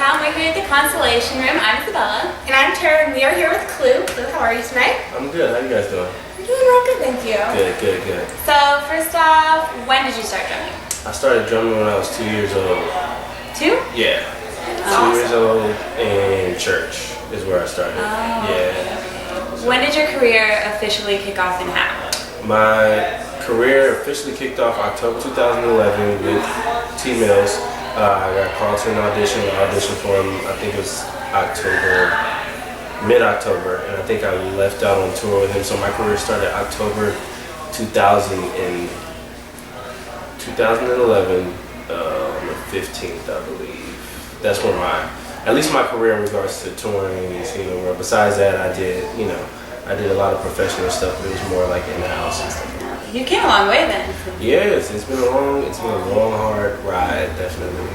SoCal. We're here at the Constellation Room. I'm Isabella. And I'm Tara, and we are here with Klue. Klue, how are you tonight? I'm good. How you guys doing? We're doing real good, thank you. Good. So, first off, when did you start drumming? I started drumming when I was 2 years old. 2? Yeah. That's 2 years old in church is where I started. Oh. Yeah. When did your career officially kick off and how? My career officially kicked off October 2011 with T-Mills. I got called to an audition. I auditioned for him, I think it was mid-October, and I think I left out on tour with him. So my career started October 2011, on the 15th, I believe. That's where at least my career in regards to touring is, where besides that I did a lot of professional stuff, but it was more like in the house and stuff. You came a long way then. Yes, it's been a long, hard ride, definitely.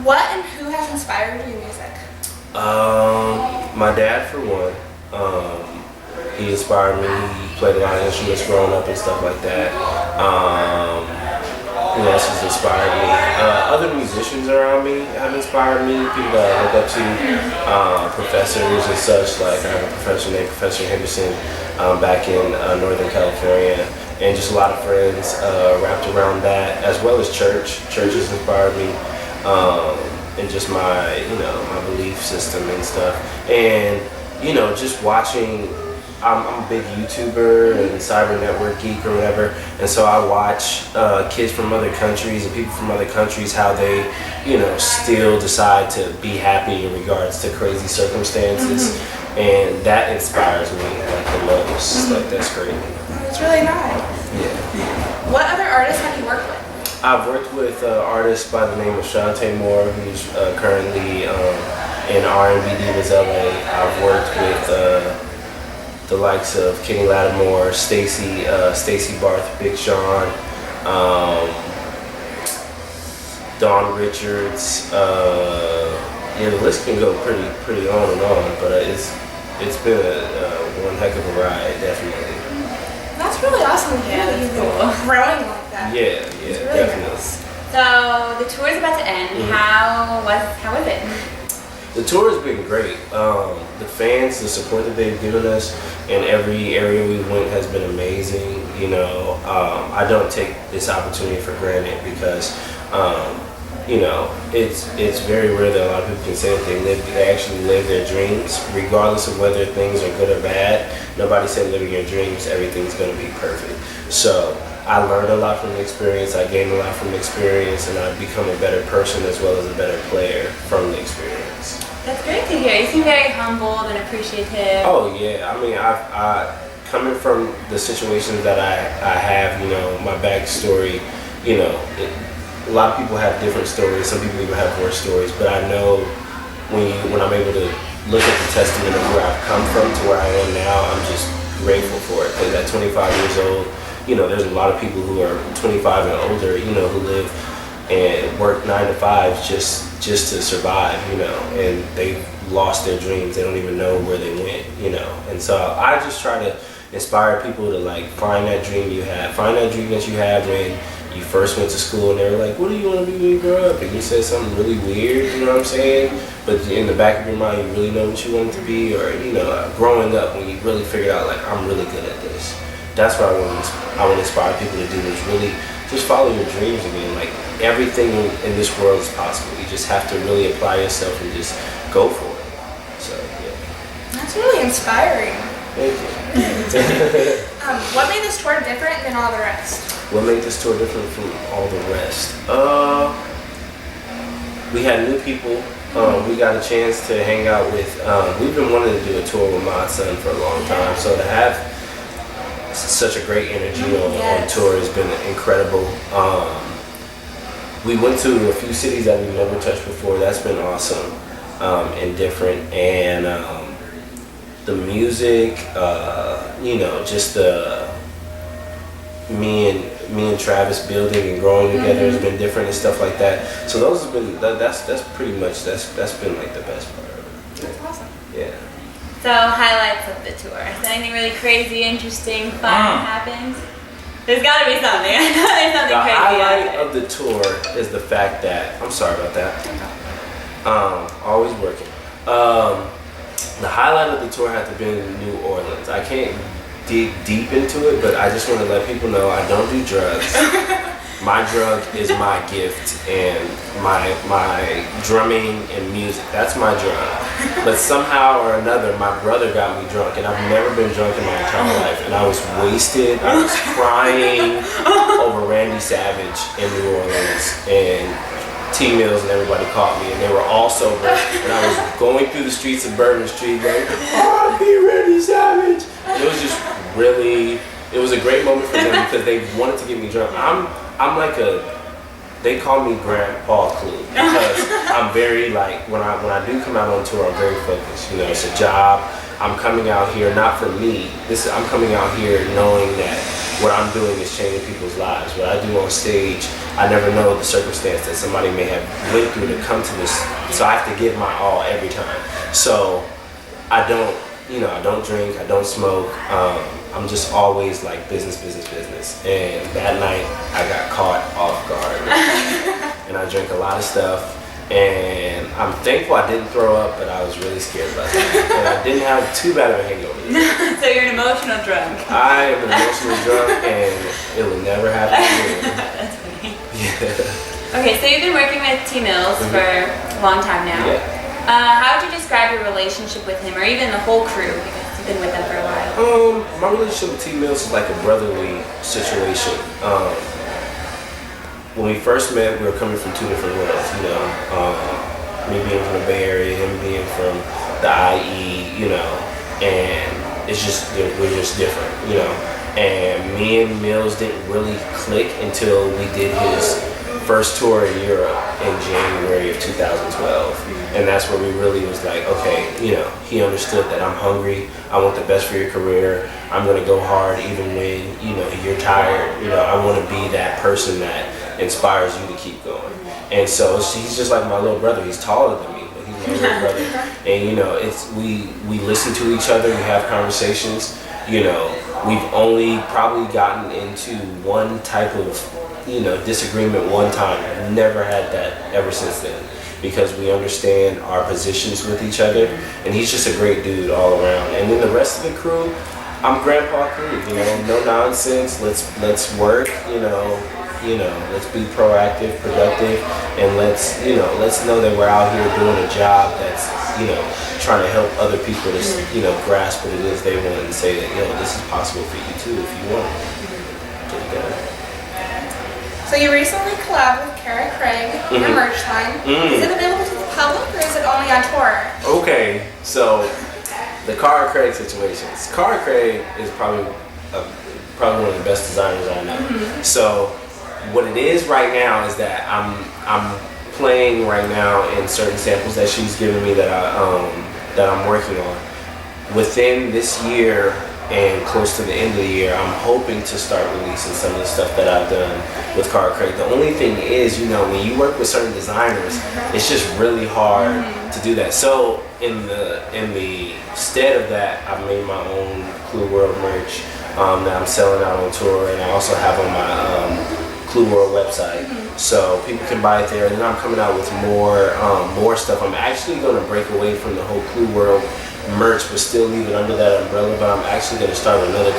What and who has inspired your music? My dad, for one. He inspired me. He played a lot of instruments growing up and stuff like that. Who else has inspired me? Other musicians around me have inspired me. People that I look up to, professors and such. Like I have a professor named Professor Henderson back in Northern California, and just a lot of friends wrapped around that, as well as church. Church has inspired me, and just my my belief system and stuff, and just watching. I'm a big YouTuber and cyber network geek or whatever, and so I watch kids from other countries and people from other countries, how they, still decide to be happy in regards to crazy circumstances, and that inspires me like the most. Like that's great. It's really nice. Yeah. What other artists have you worked with? I've worked with artists by the name of Shantae Moore, who's currently in R&B Divas LA. I've worked with the likes of Kenny Lattimore, Stacy Barth, Big Sean, Dawn Richards. The list can go pretty on and on, but it's been one heck of a ride, definitely. That's really awesome to hear that you've been growing like that. Yeah, really definitely. Nice. So, the tour is about to end. How was it? The tour has been great. The fans, the support that they've given us in every area we went has been amazing. I don't take this opportunity for granted because, it's very rare that a lot of people can say that they actually live their dreams, regardless of whether things are good or bad. Nobody said living your dreams, everything's going to be perfect. So I learned a lot from the experience, I gained a lot from the experience, and I've become a better person as well as a better player from the experience. That's great to hear. You seem very humbled and appreciative. Oh yeah, I mean, I coming from the situations that I have, my backstory, a lot of people have different stories. Some people even have worse stories, but I know when I'm able to look at the testament of where I've come from to where I am now, I'm just grateful for it. Because at 25 years old, there's a lot of people who are 25 and older, who live and work 9 to 5 just to survive, and they've lost their dreams. They don't even know where they went, And so I just try to inspire people to find that dream you have. Find that dream that you had when you first went to school and they were like, what do you want to be when you grow up? And you said something really weird, you know what I'm saying? But in the back of your mind, you really know what you want to be, or, growing up when you really figured out I'm really good at this. That's what I want to inspire people to do, is really just follow your dreams again. Everything in this world is possible. You just have to really apply yourself and just go for it. So, yeah. That's really inspiring. Thank you. What made this tour different than all the rest? What made this tour different from all the rest? We had new people. We got a chance to hang out with, we've been wanting to do a tour with my son for a long time. So to have such a great energy on tour has been incredible. We went to a few cities that we've never touched before. That's been awesome and different. And the music, just me and Travis building and growing together has been different and stuff like that. So those have been that's pretty much that's been the best part of it. That's awesome. Yeah. So, highlights of the tour. Is there anything really crazy, interesting, fun happened? There's got to be something. I know there's something the crazy. highlight of the tour is the fact that, I'm sorry about that. Always working. The highlight of the tour had to be in New Orleans. I can't dig deep into it, but I just want to let people know I don't do drugs. My drug is my gift and my drumming and music. That's my drug. But somehow or another, my brother got me drunk, and I've never been drunk in my entire life. And I was wasted. I was crying over Randy Savage in New Orleans, and T-Mills and everybody caught me, and they were all sober. And I was going through the streets of Bourbon Street going, "R.I.P. Randy Savage." And it was just really, it was a great moment for them because they wanted to get me drunk. I'm like they call me Grandpa Klue because I'm very like, when I do come out on tour, I'm very focused. You know, it's a job. I'm coming out here not for me. I'm coming out here knowing that what I'm doing is changing people's lives. What I do on stage, I never know the circumstance that somebody may have went through to come to this. So I have to give my all every time. So I don't drink, I don't smoke. I'm just always like business. And that night I got caught off guard. And I drank a lot of stuff. And I'm thankful I didn't throw up, but I was really scared about that. And I didn't have too bad of a hangover. So you're an emotional drunk. I am an emotional drunk, and it will never happen again. That's funny. Yeah. Okay, so you've been working with T-Mills for a long time now. Yeah. How would you describe your relationship with him, or even the whole crew, because you've been with them for a while? My relationship with T-Mills is like a brotherly situation. When we first met, we were coming from two different worlds, you know. Me being from the Bay Area, him being from the IE, you know, and it's just, we're just different, you know. And me and Mills didn't really click until we did his first tour in Europe in January of 2012. And that's where we really was like, okay, you know, he understood that I'm hungry, I want the best for your career, I'm gonna go hard even when, you know, you're tired, you know, I wanna be that person that inspires you to keep going. And so he's just like my little brother. He's taller than me, but he's my little brother. And you know, we listen to each other, we have conversations. You know, we've only probably gotten into one type of, you know, disagreement one time. Never had that ever since then, because we understand our positions with each other. And he's just a great dude all around. And then the rest of the crew, I'm Grandpa Klue, you know, no nonsense. Let's work, you know, let's be proactive, productive, and let's know that we're out here doing a job that's, you know, trying to help other people to, you know, grasp what it is they want and say that, you know, this is possible for you too if you want it. Get it done. So you recently collabed with Kara Craig in a merch line. Is it available to the public or is it only on tour? Okay, so the Kara Craig situations. Kara Craig is probably one of the best designers I know. So what it is right now is that I'm playing right now in certain samples that she's given me that I'm working on. Within this year and close to the end of the year, I'm hoping to start releasing some of the stuff that I've done with Kara Craig. The only thing is, you know, when you work with certain designers, it's just really hard to do that. So in the stead of that, I've made my own Klue World merch that I'm selling out on tour, and I also have on my Klue World website, so people can buy it there. And then I'm coming out with more stuff. I'm actually going to break away from the whole Klue World merch, but still leave it under that umbrella. But I'm actually going to start another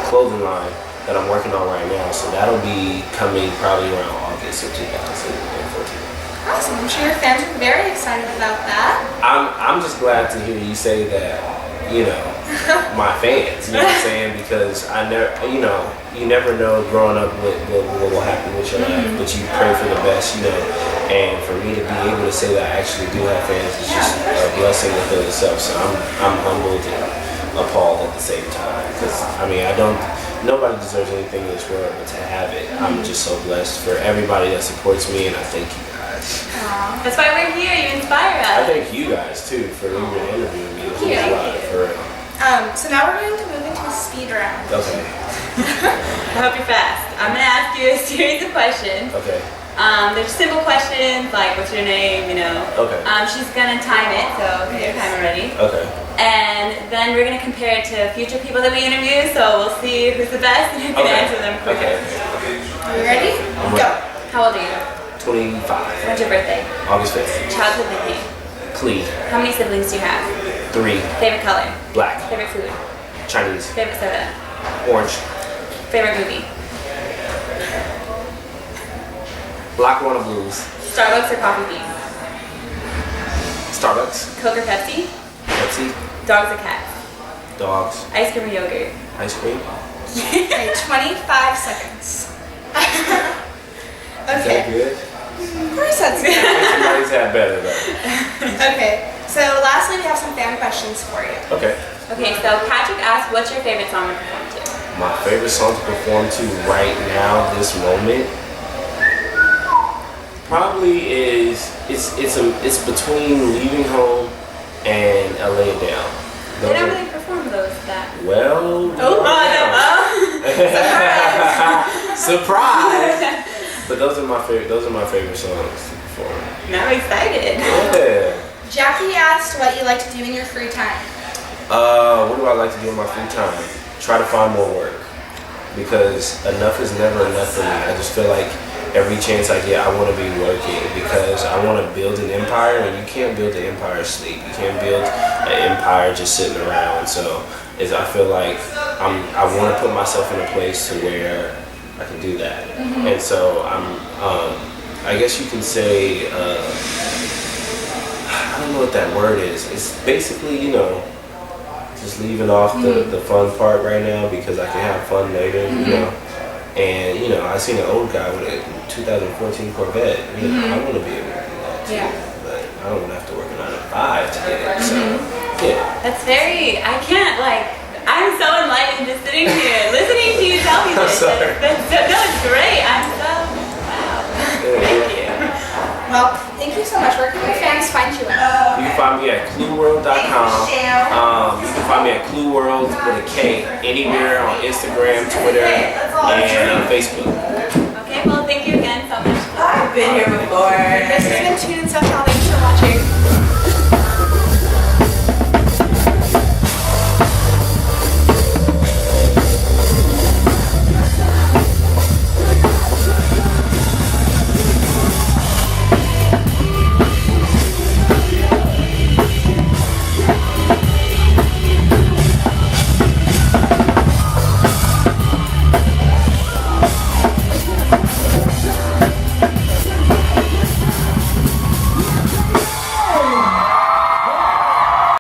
clothing line that I'm working on right now. So that'll be coming probably around August of 2014. Awesome! I'm sure your fans are very excited about that. I'm just glad to hear you say that. You know, my fans. You know what I'm saying? Because you never know growing up what will happen with your life, but you pray for the best, you know. And for me to be able to say that I actually do have fans is just a blessing within itself. So I'm humbled and appalled at the same time, because I mean, nobody deserves anything in this world, but to have it, I'm just so blessed for everybody that supports me, and I thank you guys. That's why we're here. You inspire us. I thank you guys too for even interviewing me. It was a lot, for real. So now we're going to move into a speed round. Okay. I hope you're fast. I'm gonna ask you a series of questions. Okay. There's simple questions like, what's your name, you know. Okay. She's gonna time it, so get your timer ready. Okay. And then we're gonna compare it to future people that we interview, so we'll see who's the best and who can answer them quicker. Are you ready? I'm Go. ready. How old are you? 25. When's your birthday? August 5th. Childhood nickname? Klue. How many siblings do you have? 3. Favorite color? Black. Favorite food? Chinese. Favorite soda? Orange. Favorite movie? Black Wanna Blues. Starbucks or coffee bean? Starbucks. Coke or Pepsi? Pepsi. Dogs or cats? Dogs. Ice cream or yogurt? Ice cream. Okay, 25 seconds. Is that Okay. good? Of course that's good. Somebody's had better though. Okay, so lastly we have some fan questions for you. Okay. Okay, so Patrick asked, what's your favorite song to perform to? My favorite song to perform to right now, this moment, probably is it's between Leaving Home and I Lay It Down. They don't really perform those that. Well. Surprise! But those are my favorite. Those are my favorite songs to perform. Now I'm excited. Yeah. Jackie asked what you like to do in your free time. What do I like to do in my free time? Try to find more work, because enough is never enough for me. I just feel like every chance I get, I want to be working, because I want to build an empire, and you can't build an empire asleep. You can't build an empire just sitting around. So I feel like I want to put myself in a place to where I can do that. And so I guess you can say, I don't know what that word is. It's basically, just leaving off the fun part right now, because I can have fun later, And, I seen an old guy with a 2014 Corvette. I want to be able to do that too. But I don't want to have to work a 9 to 5 to get it. So, yeah. That's I'm so enlightened just sitting here, listening to you tell me this. Sorry. That's great. I'm so, wow. Thank you. Well, thank you so much. Where can your fans find you at? You can find me at KlueWorld.com. You can find me at KlueWorld with a K anywhere on Instagram, Twitter, and Facebook. Okay, well, thank you again so much. I've been here before. This has been Tune In SoCal.